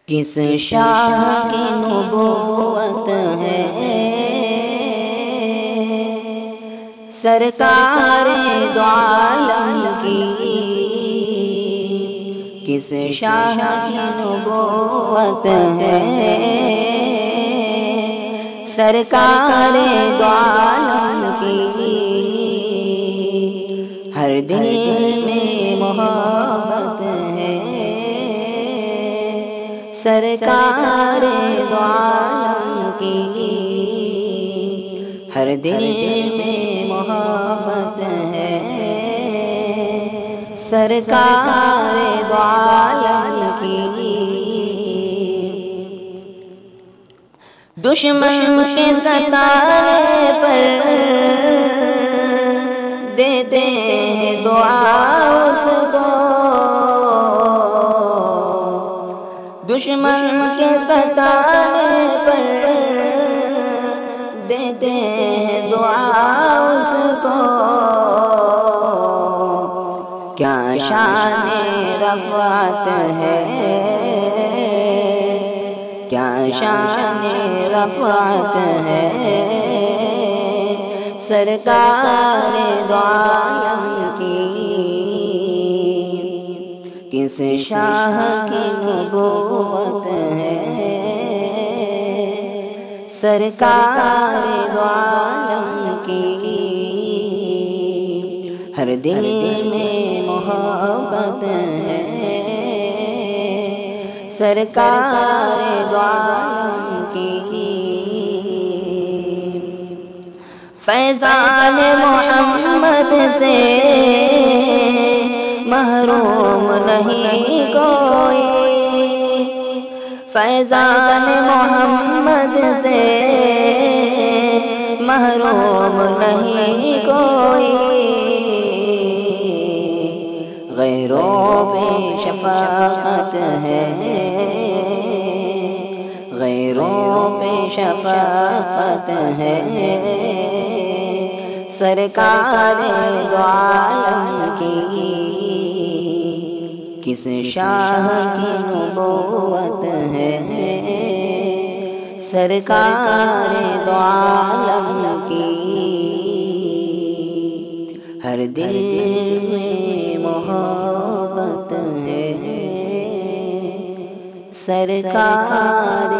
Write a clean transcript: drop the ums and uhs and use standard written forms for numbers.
کس شاہ کی نبوت ہے سرکار دو عالم کی، کس شاہ کی نبوت ہے سرکار دو عالم کی، ہر دل میں محبت ہے سرکار دو عالم کی، ہر دل میں محبت ہے سرکار دو عالم کی۔ دشمن کے ستانے پر دیتے ہیں دعا اس کو، دشمن کے ستانے پر دیتے ہیں دعا اس کو، کیا شان رفعت ہے، کیا شان رفعت ہے سرکار دو عالم کی، کس شاہ کی نبوت ہے سرکار دو عالم کی، ہر دل میں محبت ہے سرکار دو عالم کی۔ فیضان محمد سے محروم نہیں کوئی، فیضان محمد سے محروم نہیں کوئی، غیروں پہ شفاقت ہے، غیروں پہ شفاقت ہے سرکار دو عالم کی، کس شاہ کی نبوت ہے سرکار دو عالم کی، ہر دل میں محبت ہے سرکار